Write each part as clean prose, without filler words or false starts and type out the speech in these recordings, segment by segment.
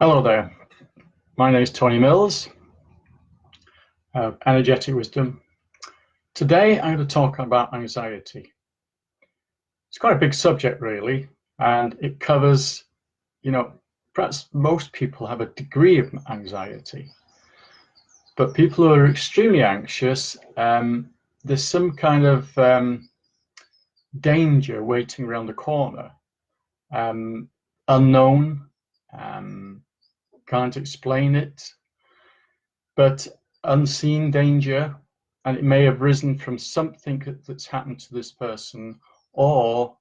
Hello there, my name is Tony Mills of Energetic Wisdom. Today I'm going to talk about anxiety. It's quite a big subject really, and it covers, perhaps most people have a degree of anxiety, but people who are extremely anxious, there's some kind of danger waiting around the corner, unknown, can't explain it, but unseen danger, and it may have risen from something that's happened to this person, or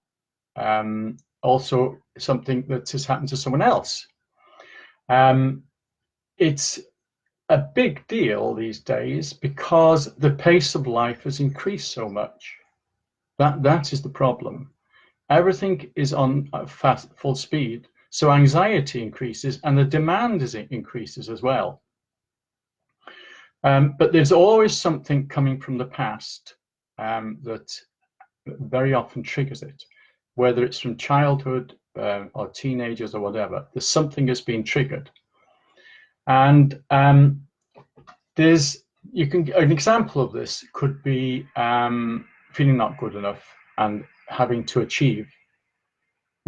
also something that has happened to someone else. It's a big deal these days because the pace of life has increased so much. That is the problem. Everything is on full speed, so anxiety increases and the demand increases as well. But there's always something coming from the past that very often triggers it, whether it's from childhood or teenagers or whatever. There's something that's been triggered, and an example of this could be feeling not good enough and having to achieve.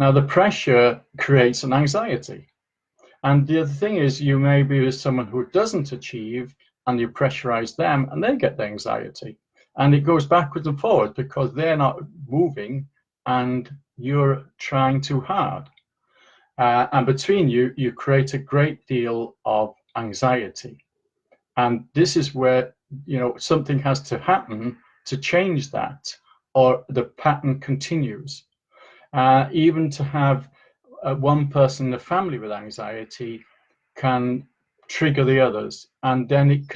Now the pressure creates an anxiety, and the other thing is you may be with someone who doesn't achieve, and you pressurize them and they get the anxiety, and it goes backwards and forwards because they're not moving and you're trying too hard, and between you create a great deal of anxiety. And this is where something has to happen to change that, or the pattern continues. Even to have one person in the family with anxiety can trigger the others, and then it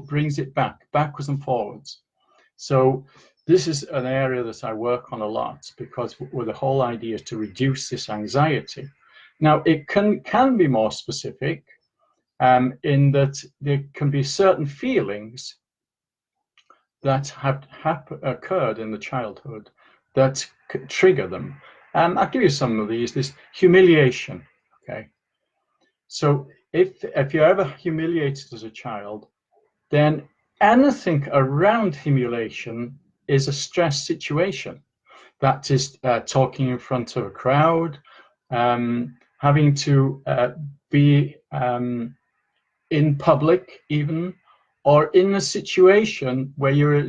brings it backwards and forwards. So this is an area that I work on a lot, because the whole idea is to reduce this anxiety. Now it can be more specific, in that there can be certain feelings that have occurred in the childhood that trigger them. I'll give you some of these. This humiliation, okay? So if you're ever humiliated as a child, then anything around humiliation is a stress situation. That is talking in front of a crowd, having to be in public even, or in a situation where you're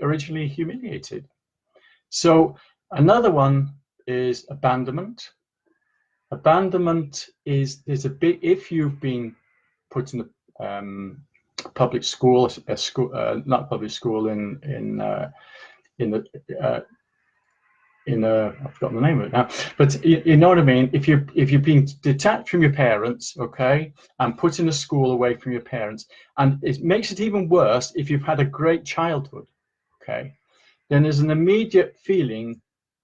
originally humiliated. So another one is abandonment. Abandonment is a big, if you've been put in a public school, not public school, I've forgotten the name of it now, but you know what I mean. If you've been detached from your parents, okay, and put in a school away from your parents, and it makes it even worse if you've had a great childhood, okay, then there's an immediate feeling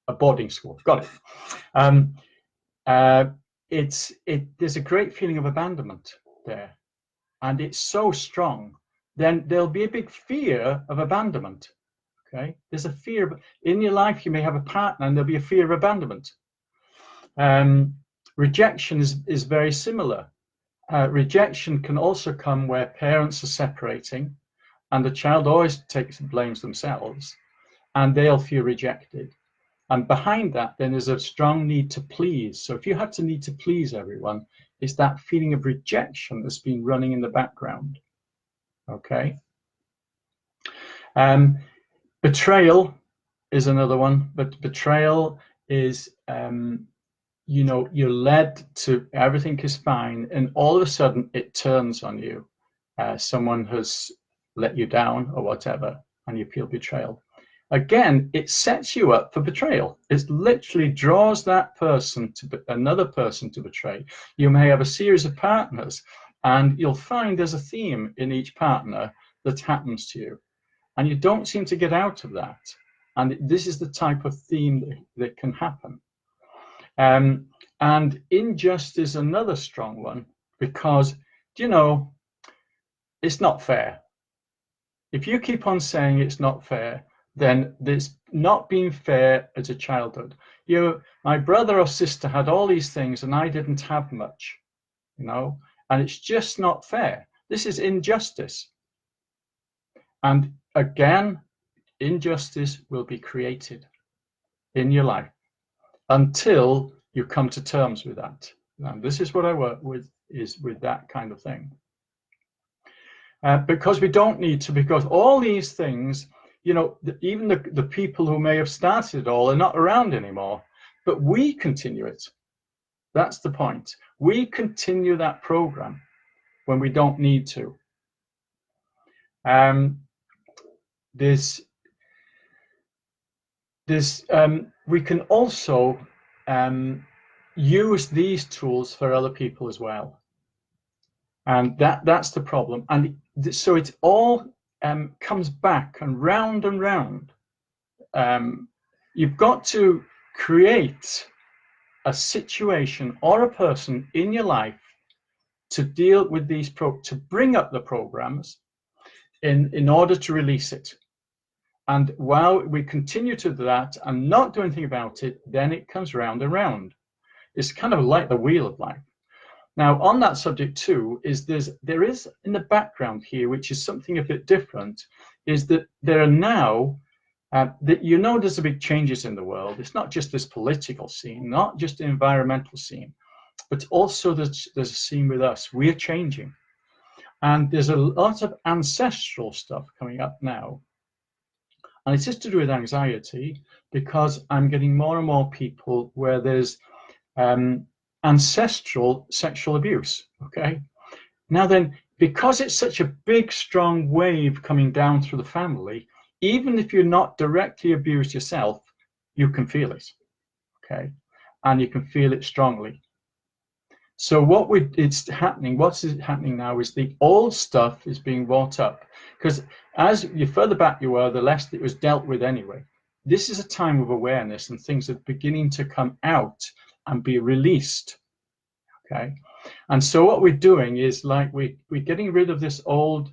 of boarding school. Got it. There's a great feeling of abandonment there, and it's so strong. Then there'll be a big fear of abandonment. Okay, there's a fear in your life. You may have a partner, and there'll be a fear of abandonment. Rejection is very similar. Rejection can also come where parents are separating, and the child always blames themselves, and they'll feel rejected. And behind that, then there's a strong need to please. So if you have to need to please everyone, it's that feeling of rejection that's been running in the background. Okay. Betrayal is another one, but betrayal is, you're led to everything is fine, and all of a sudden it turns on you. Someone has let you down or whatever, and you feel betrayal. Again, it sets you up for betrayal. It literally draws that person to another person to betray. You may have a series of partners, and you'll find there's a theme in each partner that happens to you, and you don't seem to get out of that. And this is the type of theme that can happen. And injustice is another strong one, because, it's not fair. If you keep on saying it's not fair, then there's not being fair as a childhood. My brother or sister had all these things and I didn't have much. you know, and it's just not fair. This is injustice. And again, injustice will be created in your life until you come to terms with that. And this is what I work with, is with that kind of thing. Because we don't need to, because all these things, you know, even the people who may have started it all are not around anymore, but we continue it. That's the point. We continue that program when we don't need to. We can also use these tools for other people as well. And that's the problem. And so it all comes back and round and round. You've got to create a situation or a person in your life to deal with these, to bring up the programs in order to release it. And while we continue to do that and not do anything about it, then it comes round and round. It's kind of like the wheel of life. Now, on that subject too, there is in the background here, which is something a bit different, is that there are now, that you know there's a big changes in the world. It's not just this political scene, not just the environmental scene, but also there's a scene with us. We're changing. And there's a lot of ancestral stuff coming up now. And it's just to do with anxiety, because I'm getting more and more people where there's ancestral sexual abuse, okay? Now then, because it's such a big, strong wave coming down through the family, even if you're not directly abused yourself, you can feel it, okay? And you can feel it strongly. So what's happening now is the old stuff is being brought up, because as you further back you are, the less it was dealt with anyway. This is a time of awareness, and things are beginning to come out and be released, okay? And so what we're doing is, like, we're getting rid of this old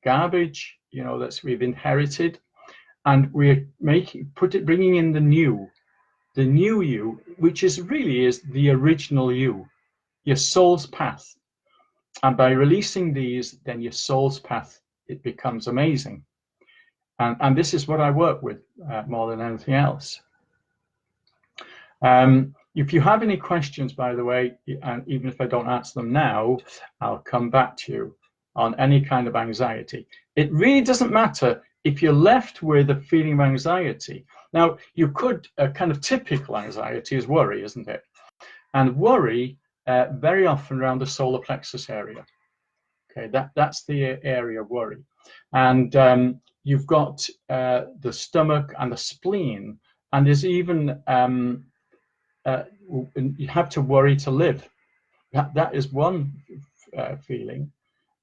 garbage, you know, that we've inherited, and we're bringing in the new you, which really is the original you, your soul's path. And by releasing these, then your soul's path, it becomes amazing. And this is what I work with more than anything else. If you have any questions, by the way, and even if I don't answer them now, I'll come back to you on any kind of anxiety. It really doesn't matter if you're left with a feeling of anxiety. Now, you could, a kind of typical anxiety is worry, isn't it? And worry, very often around the solar plexus area. Okay, that's the area of worry. And you've got the stomach and the spleen, and there's even you have to worry to live. That is one feeling.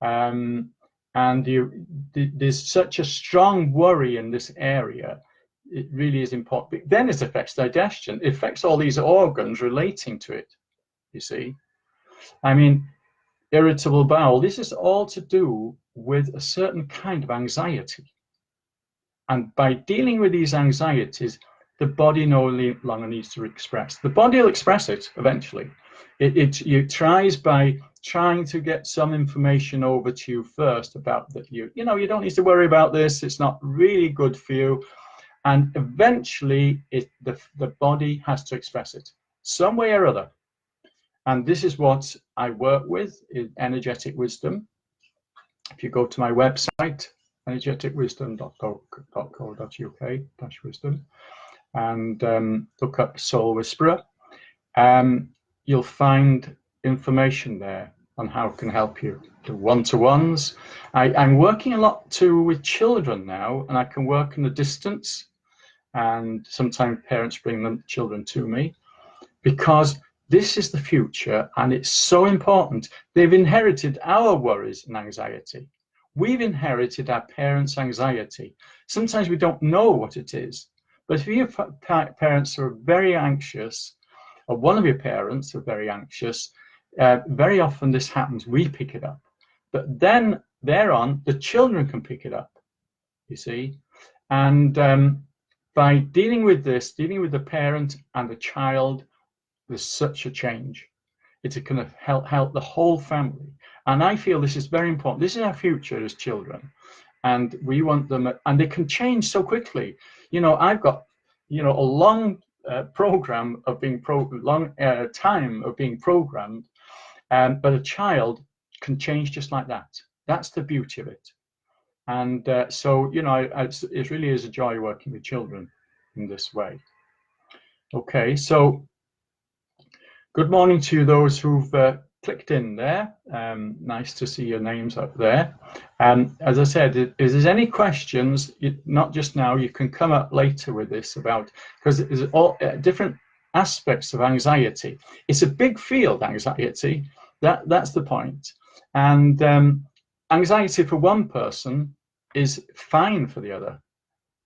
And there's such a strong worry in this area. It really is important. Then it affects digestion. It affects all these organs relating to it, you see. I mean, irritable bowel, this is all to do with a certain kind of anxiety. And by dealing with these anxieties, the body no longer needs to express. The body will express it eventually. It tries by trying to get some information over to you first about that you don't need to worry about this. It's not really good for you. And eventually the body has to express it some way or other. And this is what I work with in energetic wisdom. If you go to my website, energeticwisdom.co.uk/wisdom, and look up Soul Whisperer, you'll find information there on how it can help you. The one-to-ones. I'm working a lot too with children now, and I can work in the distance, and sometimes parents bring them children to me, because this is the future, and it's so important. They've inherited our worries and anxiety. We've inherited our parents' anxiety. Sometimes we don't know what it is. But if your parents are very anxious, or one of your parents are very anxious, very often this happens, we pick it up. But then thereon, the children can pick it up, you see. And by dealing with this, dealing with the parent and the child, there's such a change. It's going to help the whole family. And I feel this is very important. This is our future as children, and we want them, and they can change so quickly. You know, I've got, you know, a long program of being time of being programmed, but a child can change just like that. That's the beauty of it. And so, you know, it really is a joy working with children in this way. Okay, so good morning to those who've clicked in there. Nice to see your names up there. As I said, if there's any questions, not just now, you can come up later with this about, because there's all different aspects of anxiety. It's a big field, anxiety. That's the point. And anxiety for one person is fine for the other.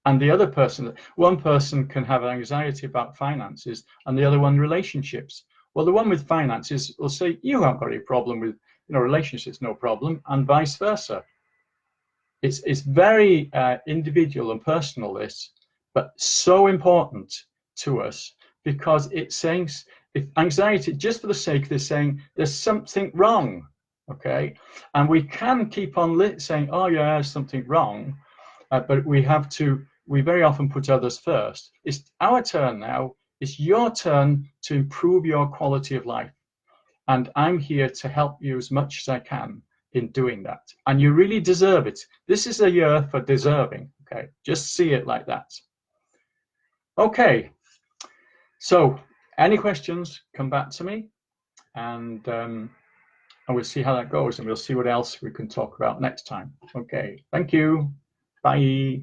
And the other person, one person can have anxiety about finances and the other one relationships. Well, the one with finances will say, you haven't got any problem with, you know, relationships, no problem, and vice versa. It's very individual and personal, this, but so important to us, because it's saying, if anxiety, just for the sake of this, saying there's something wrong, okay? And we can keep on saying, oh yeah, there's something wrong, but we very often put others first. It's our turn now. It's your turn to improve your quality of life. And I'm here to help you as much as I can in doing that. And you really deserve it. This is a year for deserving, okay? Just see it like that. Okay, so any questions, come back to me, and we'll see how that goes, and we'll see what else we can talk about next time. Okay, thank you. Bye.